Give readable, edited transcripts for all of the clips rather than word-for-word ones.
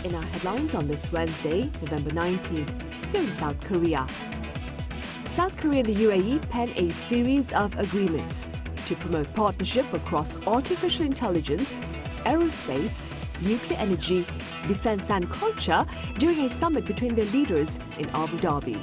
in our headlines on this Wednesday, November 19th, here in South Korea. South Korea and the UAE penned a series of agreements to promote partnership across artificial intelligence, aerospace, nuclear energy, defense and culture during a summit between their leaders in Abu Dhabi.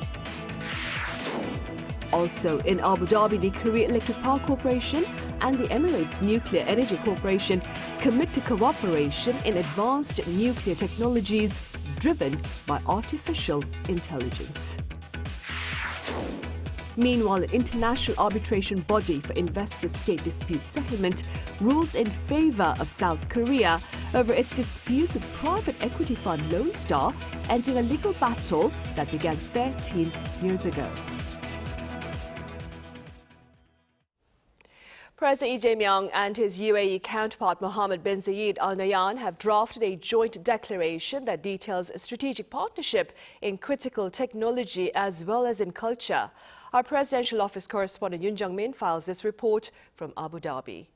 Also in Abu Dhabi, the Korea Electric Power Corporation and the Emirates Nuclear Energy Corporation commit to cooperation in advanced nuclear technologies driven by artificial intelligence. Meanwhile, an international arbitration body for investor-state dispute settlement rules in favor of South Korea over its dispute with private equity fund Lone Star, ending a legal battle that began 13 years ago. President Lee Jae-myung and his UAE counterpart Mohammed bin Zayed Al Nahyan have drafted a joint declaration that details a strategic partnership in critical technology as well as in culture. Our presidential office correspondent Yoon Jung-min files this report from Abu Dhabi.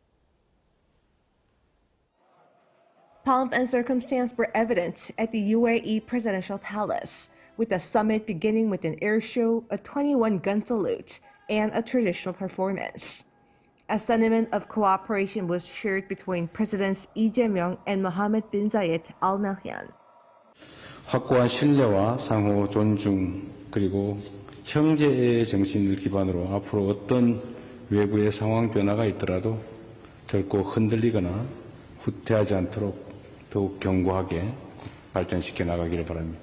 Pomp and circumstance were evident at the UAE presidential palace, with the summit beginning with an air show, a 21-gun salute, and a traditional performance. A sentiment of cooperation was shared between Presidents Lee Jae-myung and Mohammed bin Zayed Al Nahyan. 확고한 신뢰와 상호 존중 그리고 형제의 정신을 기반으로 앞으로 어떤 외부의 상황 변화가 있더라도 결코 흔들리거나 후퇴하지 않도록 더욱 견고하게 발전시켜 나가기를 바랍니다.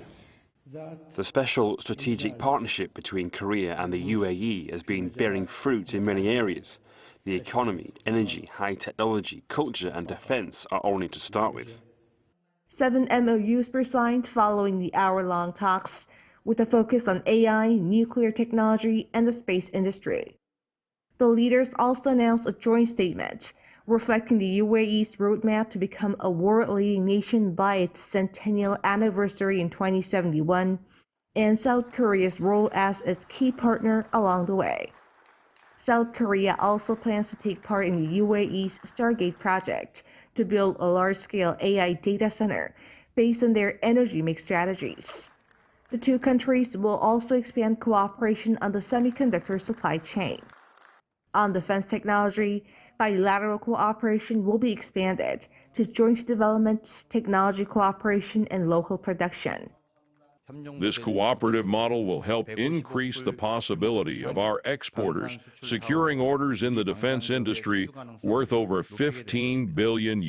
The special strategic partnership between Korea and the UAE has been bearing fruit in many areas. The economy, energy, high technology, culture and defense are only to start with. 7 MOUs were signed following the hour-long talks, with a focus on AI, nuclear technology, and the space industry. The leaders also announced a joint statement reflecting the UAE's roadmap to become a world-leading nation by its centennial anniversary in 2071, and South Korea's role as its key partner along the way. South Korea also plans to take part in the UAE's Stargate project to build a large-scale AI data center based on their energy mix strategies. The two countries will also expand cooperation on the semiconductor supply chain. On defense technology, bilateral cooperation will be expanded to joint development, technology cooperation, and local production. This cooperative model will help increase the possibility of our exporters securing orders in the defense industry worth over $15 billion.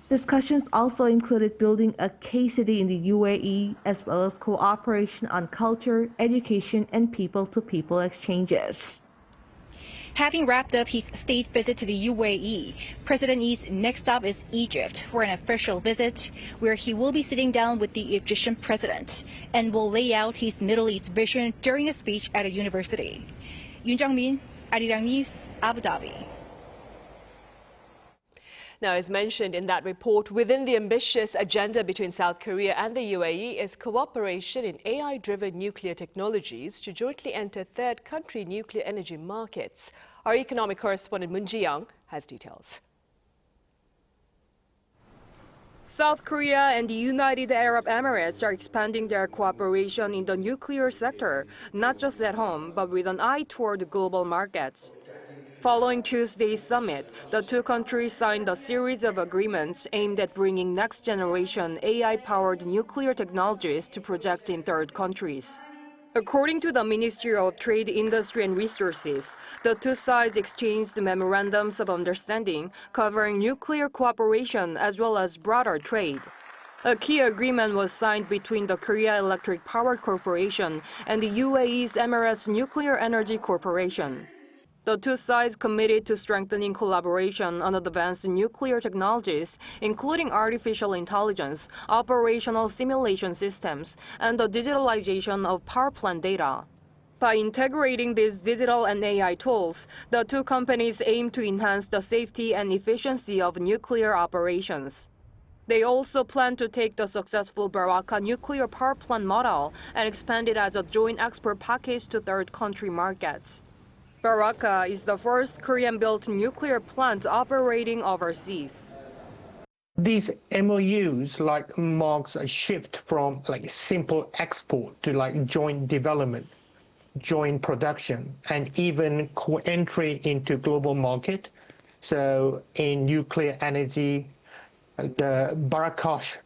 Discussions also included building a K-city in the UAE, as well as cooperation on culture, education, and people-to-people exchanges. Having wrapped up his state visit to the UAE, President Lee's next stop is Egypt for an official visit, where he will be sitting down with the Egyptian president and will lay out his Middle East vision during a speech at a university. Yoon Jung-min, Arirang News, Abu Dhabi. Now, as mentioned in that report, within the ambitious agenda between South Korea and the UAE is cooperation in AI-driven nuclear technologies to jointly enter third country nuclear energy markets. Our economic correspondent Moon Ji-young has details. South Korea and the United Arab Emirates are expanding their cooperation in the nuclear sector, not just at home, but with an eye toward global markets. Following Tuesday's summit, the two countries signed a series of agreements aimed at bringing next-generation AI-powered nuclear technologies to project in third countries. According to the Ministry of Trade, Industry and Resources, the two sides exchanged memorandums of understanding covering nuclear cooperation as well as broader trade. A key agreement was signed between the Korea Electric Power Corporation and the UAE's Emirates Nuclear Energy Corporation. The two sides committed to strengthening collaboration on advanced nuclear technologies, including artificial intelligence, operational simulation systems, and the digitalization of power plant data. By integrating these digital and AI tools, the two companies aim to enhance the safety and efficiency of nuclear operations. They also plan to take the successful Barakah nuclear power plant model and expand it as a joint export package to third country markets. Barakah is the first Korean-built nuclear plant operating overseas. These MOUs marks a shift from simple export to joint development, joint production, and even entry into global market. So in nuclear energy, the Barakosh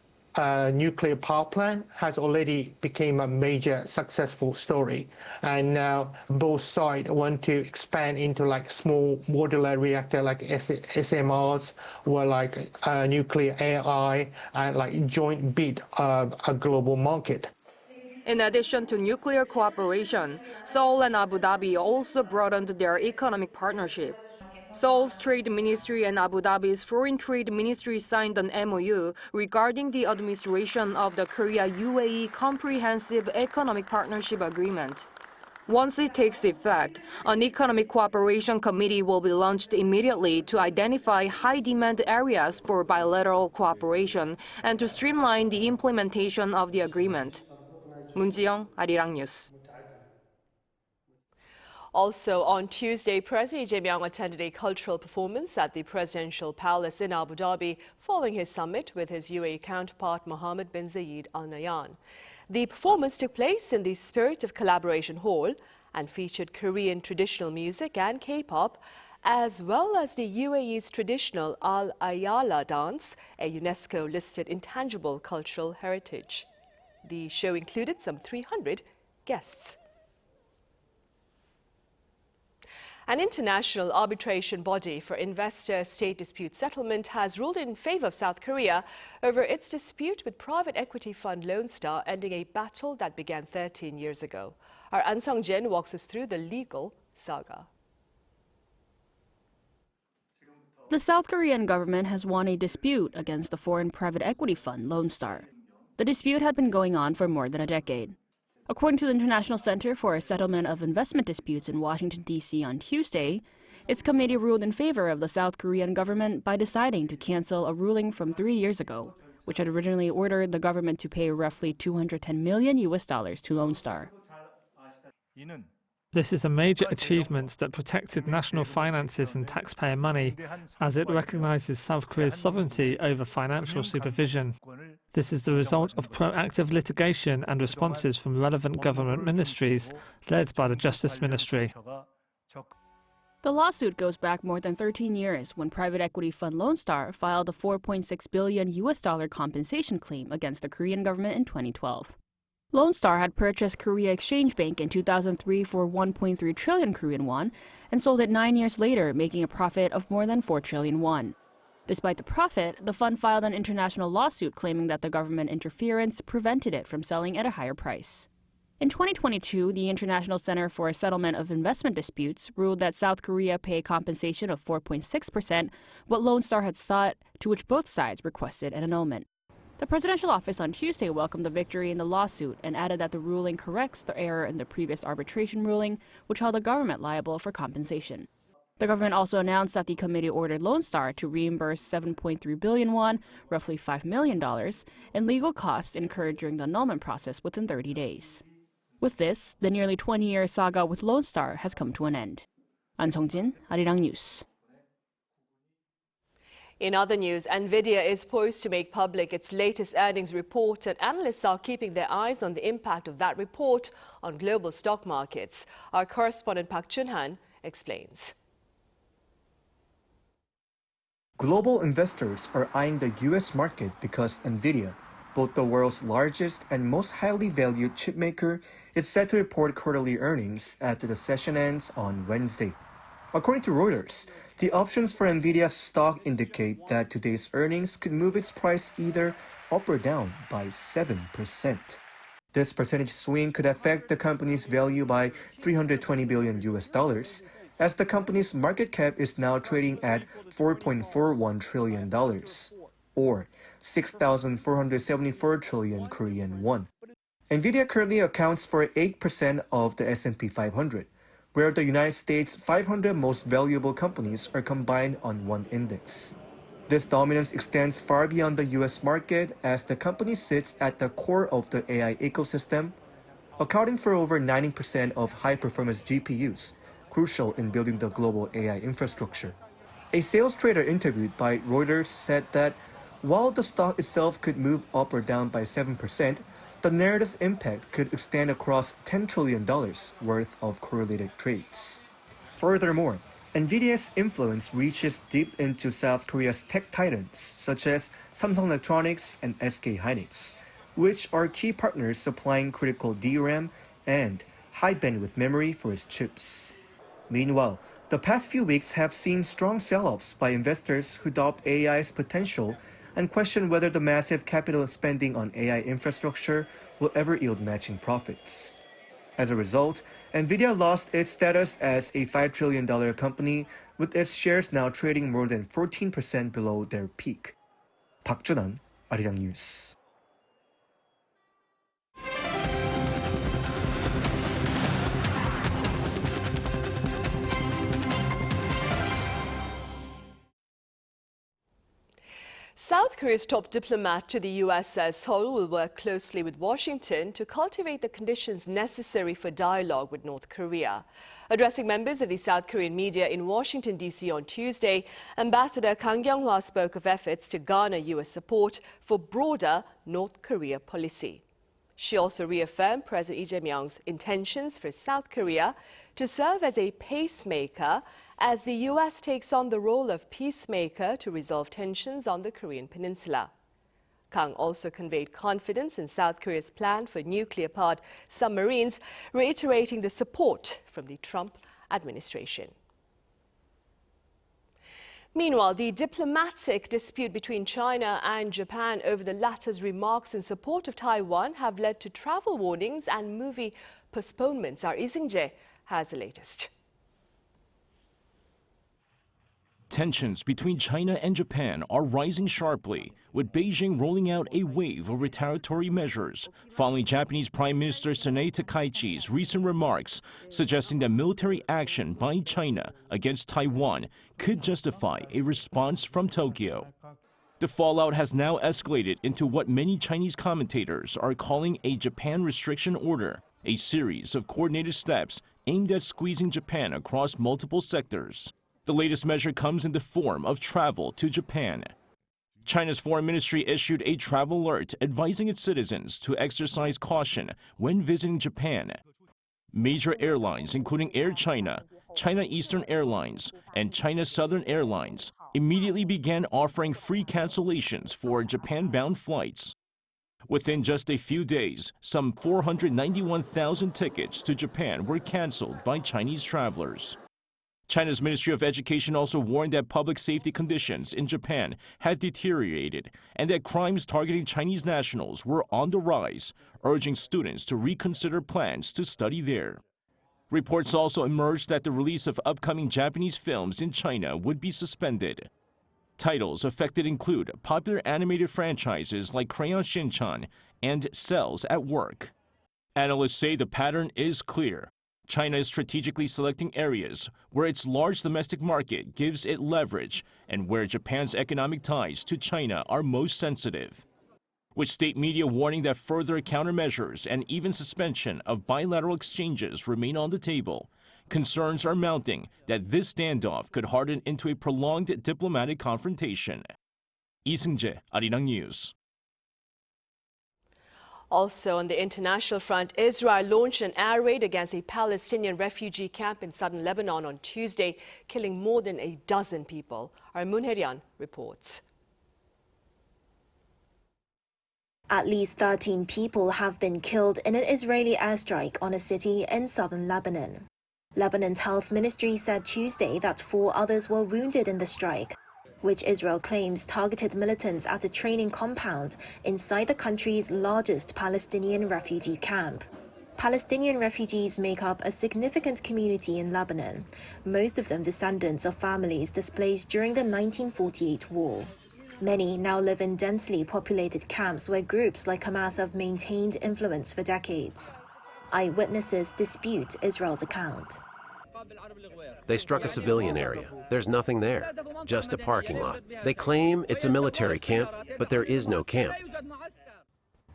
nuclear power plant has already become a major successful story. And now both sides want to expand into small modular reactor SMRs or nuclear AI and joint bid a global market. In addition to nuclear cooperation, Seoul and Abu Dhabi also broadened their economic partnership. Seoul's Trade Ministry and Abu Dhabi's Foreign Trade Ministry signed an MOU regarding the administration of the Korea-UAE Comprehensive Economic Partnership Agreement. Once it takes effect, an economic cooperation committee will be launched immediately to identify high-demand areas for bilateral cooperation and to streamline the implementation of the agreement. Moon Ji-young, Arirang News. Also on Tuesday, President Lee Jae-myung attended a cultural performance at the Presidential Palace in Abu Dhabi following his summit with his UAE counterpart Mohammed bin Zayed Al Nahyan. The performance took place in the Spirit of Collaboration Hall and featured Korean traditional music and K-pop, as well as the UAE's traditional Al Ayala dance, a UNESCO-listed intangible cultural heritage. The show included some 300 guests. An international arbitration body for investor-state dispute settlement has ruled in favor of South Korea over its dispute with private equity fund Lone Star, ending a battle that began 13 years ago. Our An Sung-jin walks us through the legal saga. The South Korean government has won a dispute against the foreign private equity fund Lone Star. The dispute had been going on for more than a decade. According to the International Center for a Settlement of Investment Disputes in Washington, D.C. on Tuesday, its committee ruled in favor of the South Korean government by deciding to cancel a ruling from 3 years ago, which had originally ordered the government to pay roughly $210 million to Lone Star. This is a major achievement that protected national finances and taxpayer money, as it recognizes South Korea's sovereignty over financial supervision. This is the result of proactive litigation and responses from relevant government ministries, led by the Justice Ministry. The lawsuit goes back more than 13 years when private equity fund Lone Star filed a $4.6 billion compensation claim against the Korean government in 2012. Lone Star had purchased Korea Exchange Bank in 2003 for 1.3 trillion Korean won and sold it 9 years later, making a profit of more than 4 trillion won. Despite the profit, the fund filed an international lawsuit claiming that the government interference prevented it from selling at a higher price. In 2022, the International Center for a Settlement of Investment Disputes ruled that South Korea pay compensation of 4.6%, what Lone Star had sought, to which both sides requested an annulment. The presidential office on Tuesday welcomed the victory in the lawsuit and added that the ruling corrects the error in the previous arbitration ruling, which held the government liable for compensation. The government also announced that the committee ordered Lone Star to reimburse 7.3 billion won, roughly $5 million, in legal costs incurred during the annulment process within 30 days. With this, the nearly 20-year saga with Lone Star has come to an end. An Sung-jin, Arirang News. In other news, NVIDIA is poised to make public its latest earnings report, and analysts are keeping their eyes on the impact of that report on global stock markets. Our correspondent Park Chun-han explains. Global investors are eyeing the U.S. market because NVIDIA, both the world's largest and most highly valued chipmaker, is set to report quarterly earnings after the session ends on Wednesday. According to Reuters, the options for NVIDIA's stock indicate that today's earnings could move its price either up or down by 7%. This percentage swing could affect the company's value by $320 billion, as the company's market cap is now trading at $4.41 trillion, or 6,474 trillion Korean won. NVIDIA currently accounts for 8% of the S&P 500, where the United States' 500 most valuable companies are combined on one index. This dominance extends far beyond the U.S. market, as the company sits at the core of the AI ecosystem, accounting for over 90% of high-performance GPUs, crucial in building the global AI infrastructure. A sales trader interviewed by Reuters said that While the stock itself could move up or down by 7%, the narrative impact could extend across $10 trillion worth of correlated trades. Furthermore, NVIDIA's influence reaches deep into South Korea's tech titans such as Samsung Electronics and SK Hynix, which are key partners supplying critical DRAM and high-bandwidth memory for its chips. Meanwhile, the past few weeks have seen strong sell-offs by investors who doubt AI's potential and question whether the massive capital spending on AI infrastructure will ever yield matching profits. As a result, NVIDIA lost its status as a $5 trillion company, with its shares now trading more than 14% below their peak. Park Junan, Arirang News. South Korea's top diplomat to the U.S. says Seoul will work closely with Washington to cultivate the conditions necessary for dialogue with North Korea. Addressing members of the South Korean media in Washington, D.C. on Tuesday, Ambassador Kang Kyung-hwa spoke of efforts to garner U.S. support for broader North Korea policy. She also reaffirmed President Lee Jae-myung's intentions for South Korea to serve as a pacemaker as the U.S. takes on the role of peacemaker to resolve tensions on the Korean peninsula. Kang also conveyed confidence in South Korea's plan for nuclear-powered submarines, reiterating the support from the Trump administration. Meanwhile, the diplomatic dispute between China and Japan over the latter's remarks in support of Taiwan have led to travel warnings and movie postponements. Our Lee Seung-jae has the latest. Tensions between China and Japan are rising sharply, with Beijing rolling out a wave of retaliatory measures following Japanese Prime Minister Sanae Takaichi's recent remarks suggesting that military action by China against Taiwan could justify a response from Tokyo. The fallout has now escalated into what many Chinese commentators are calling a Japan restriction order, a series of coordinated steps aimed at squeezing Japan across multiple sectors. The latest measure comes in the form of travel to Japan. China's foreign ministry issued a travel alert advising its citizens to exercise caution when visiting Japan. Major airlines, including Air China, China Eastern Airlines, and China Southern Airlines, immediately began offering free cancellations for Japan-bound flights. Within just a few days, some 491,000 tickets to Japan were canceled by Chinese travelers. China's Ministry of Education also warned that public safety conditions in Japan had deteriorated and that crimes targeting Chinese nationals were on the rise, urging students to reconsider plans to study there. Reports also emerged that the release of upcoming Japanese films in China would be suspended. Titles affected include popular animated franchises like Crayon Shin-chan and Cells at Work. Analysts say the pattern is clear. China is strategically selecting areas where its large domestic market gives it leverage and where Japan's economic ties to China are most sensitive. With state media warning that further countermeasures and even suspension of bilateral exchanges remain on the table, concerns are mounting that this standoff could harden into a prolonged diplomatic confrontation. Lee Seung-jae, Arirang News. Also on the international front, Israel launched an air raid against a Palestinian refugee camp in southern Lebanon on Tuesday, killing more than a dozen people. Our Moon Hye-ryan reports. At least 13 people have been killed in an Israeli airstrike on a city in southern Lebanon. Lebanon's health ministry said Tuesday that 4 others were wounded in the strike, which Israel claims targeted militants at a training compound inside the country's largest Palestinian refugee camp. Palestinian refugees make up a significant community in Lebanon, most of them descendants of families displaced during the 1948 war. Many now live in densely populated camps where groups like Hamas have maintained influence for decades. Eyewitnesses dispute Israel's account. They struck a civilian area. There's nothing there, just a parking lot. They claim it's a military camp, but there is no camp.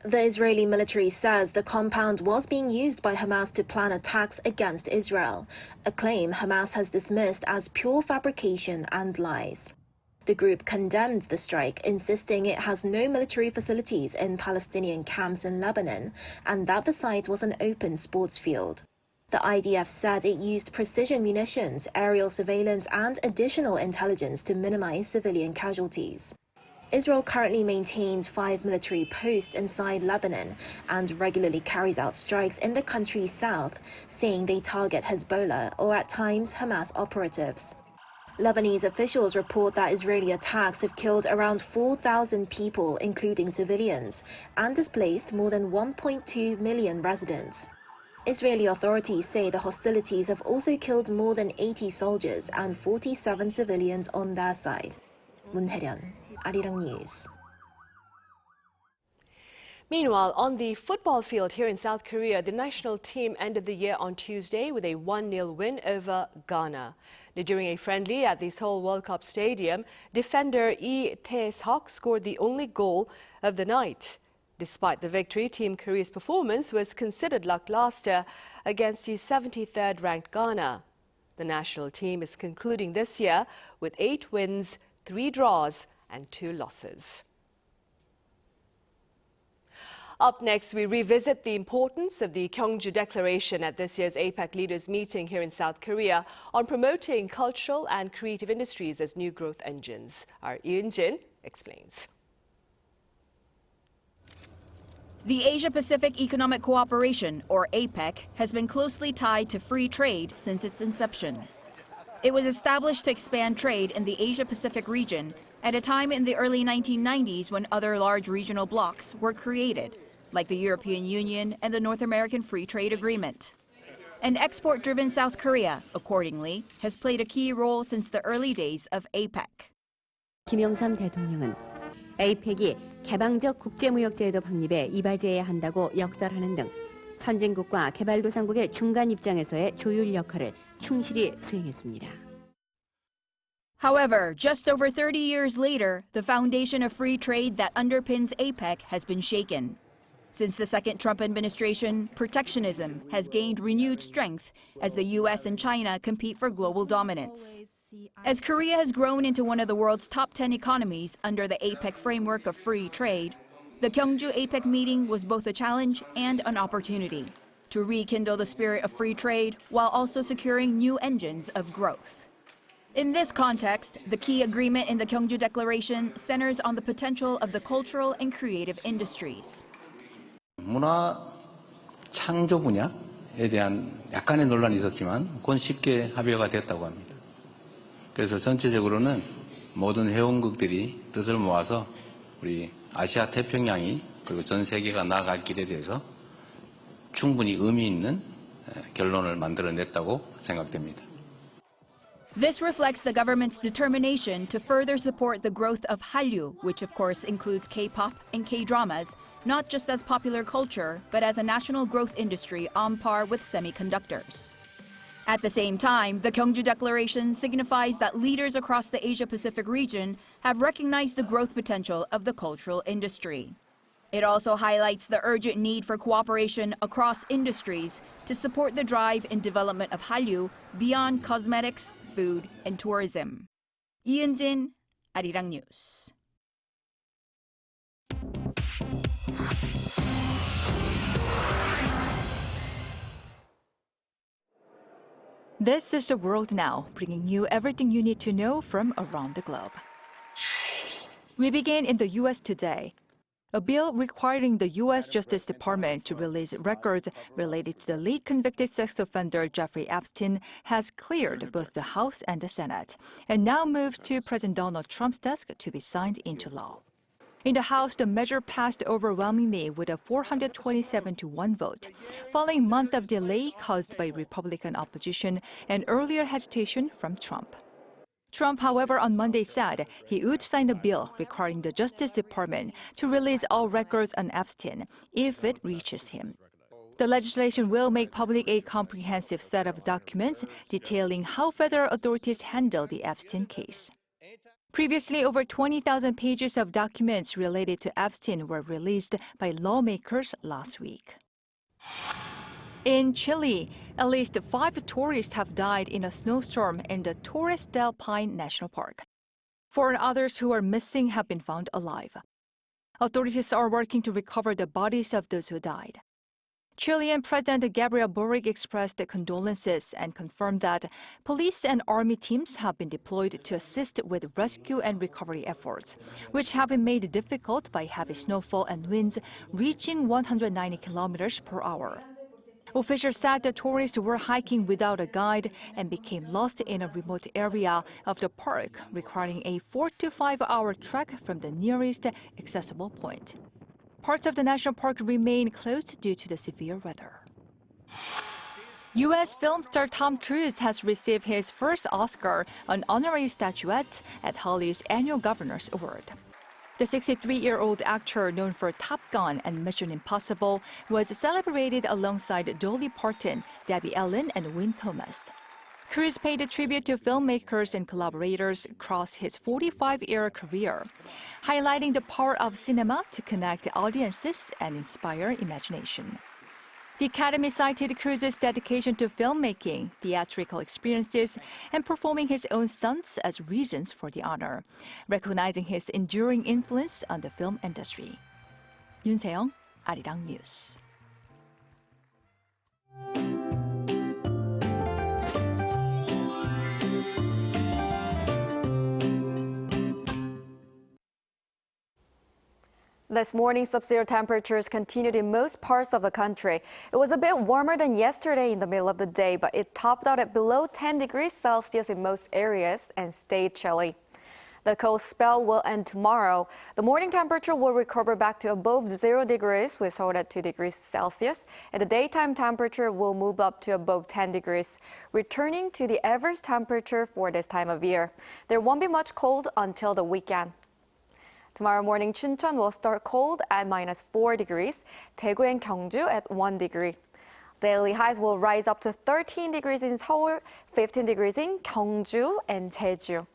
The Israeli military says the compound was being used by Hamas to plan attacks against Israel, a claim Hamas has dismissed as pure fabrication and lies. The group condemned the strike, insisting it has no military facilities in Palestinian camps in Lebanon and that the site was an open sports field. The IDF said it used precision munitions, aerial surveillance and additional intelligence to minimize civilian casualties. Israel currently maintains 5 military posts inside Lebanon and regularly carries out strikes in the country's south, saying they target Hezbollah or at times Hamas operatives. Lebanese officials report that Israeli attacks have killed around 4,000 people, including civilians, and displaced more than 1.2 million residents. Israeli authorities say the hostilities have also killed more than 80 soldiers and 47 civilians on their side. Moon Hae-ryun, Arirang News. Meanwhile, on the football field here in South Korea, the national team ended the year on Tuesday with a 1-0 win over Ghana. During a friendly at the Seoul World Cup Stadium, defender Lee Tae-seok scored the only goal of the night. Despite the victory, Team Korea's performance was considered lackluster against the 73rd ranked Ghana. The national team is concluding this year with 8 wins, 3 draws and 2 losses. Up next, we revisit the importance of the Gyeongju Declaration at this year's APEC leaders meeting here in South Korea on promoting cultural and creative industries as new growth engines. Our Yoon-jin explains. The Asia-Pacific Economic Cooperation, or APEC, has been closely tied to free trade since its inception. It was established to expand trade in the Asia-Pacific region at a time in the early 1990s when other large regional blocs were created, like the European Union and the North American Free Trade Agreement. An export-driven South Korea, accordingly, has played a key role since the early days of APEC. 김영삼 대통령은 APEC이 개방적 국제무역제도 확립에 이바지해야 한다고 역설하는 등 선진국과 개발도상국의 중간 입장에서의 조율 역할을 충실히 수행했습니다. However, just over 30 years later, the foundation of free trade that underpins APEC has been shaken. Since the second Trump administration, protectionism has gained renewed strength as the U.S. and China compete for global dominance. As Korea has grown into one of the world's top 10 economies under the APEC framework of free trade, the Gyeongju APEC meeting was both a challenge and an opportunity to rekindle the spirit of free trade while also securing new engines of growth. In this context, the key agreement in the Gyeongju Declaration centers on the potential of the cultural and creative industries. 문화 창조 분야에 대한 약간의 논란이 있었지만 그건 쉽게 합의가 됐다고 합니다. 그래서 전체적으로는 모든 회원국들이 뜻을 모아서 우리 아시아 태평양이 그리고 전 세계가 나아갈 길에 대해서 충분히 의미 있는 결론을 만들어냈다고 생각됩니다. This reflects the government's determination to further support the growth of Hallyu, which of course includes K-pop and K-dramas, not just as popular culture, but as a national growth industry on par with semiconductors. At the same time, the Gyeongju Declaration signifies that leaders across the Asia-Pacific region have recognized the growth potential of the cultural industry. It also highlights the urgent need for cooperation across industries to support the drive and development of Hallyu beyond cosmetics, food, and tourism. Yoon-jin, Arirang News. This is The World Now, bringing you everything you need to know from around the globe. We begin in the U.S. today. A bill requiring the U.S. Justice Department to release records related to the lead convicted sex offender Jeffrey Epstein has cleared both the House and the Senate, and now moves to President Donald Trump's desk to be signed into law. In the House, the measure passed overwhelmingly with a 427-1 vote, following a month of delay caused by Republican opposition and earlier hesitation from Trump. Trump, however, on Monday said he would sign a bill requiring the Justice Department to release all records on Epstein if it reaches him. The legislation will make public a comprehensive set of documents detailing how federal authorities handle the Epstein case. Previously, over 20,000 pages of documents related to Epstein were released by lawmakers last week. In Chile, at least 5 tourists have died in a snowstorm in the Torres del Paine National Park. 4 others who are missing have been found alive. Authorities are working to recover the bodies of those who died. Chilean President Gabriel Boric expressed condolences and confirmed that police and army teams have been deployed to assist with rescue and recovery efforts, which have been made difficult by heavy snowfall and winds reaching 190 kilometers per hour. Officials said the tourists were hiking without a guide and became lost in a remote area of the park, requiring a 4 to 5 hour trek from the nearest accessible point. Parts of the national park remain closed due to the severe weather. U.S. film star Tom Cruise has received his first Oscar, an honorary statuette, at Hollywood's annual Governor's Award. The 63-year-old actor, known for Top Gun and Mission Impossible, was celebrated alongside Dolly Parton, Debbie Allen, and Wynn Thomas. Cruise paid a tribute to filmmakers and collaborators across his 45-year career, highlighting the power of cinema to connect audiences and inspire imagination. The Academy cited Cruise's dedication to filmmaking, theatrical experiences, and performing his own stunts as reasons for the honor, recognizing his enduring influence on the film industry. Yoon Se-young, Arirang News. This morning, sub-zero temperatures continued in most parts of the country. It was a bit warmer than yesterday in the middle of the day, but it topped out at below 10 degrees Celsius in most areas and stayed chilly. The cold spell will end tomorrow. The morning temperature will recover back to above 0 degrees with Seoul at 2 degrees Celsius, and the daytime temperature will move up to above 10 degrees, returning to the average temperature for this time of year. There won't be much cold until the weekend. Tomorrow morning, Chuncheon will start cold at -4 degrees, Daegu and Gyeongju at 1 degree. Daily highs will rise up to 13 degrees in Seoul, 15 degrees in Gyeongju and Jeju.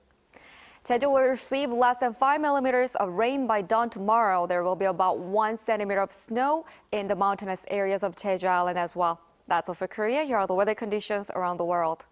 Jeju will receive less than 5 millimeters of rain by dawn tomorrow. There will be about 1 centimeter of snow in the mountainous areas of Jeju Island as well. That's all for Korea. Here are the weather conditions around the world.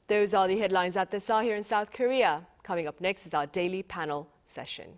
Those are the headlines at this hour here in South Korea. Coming up next is our daily panel session.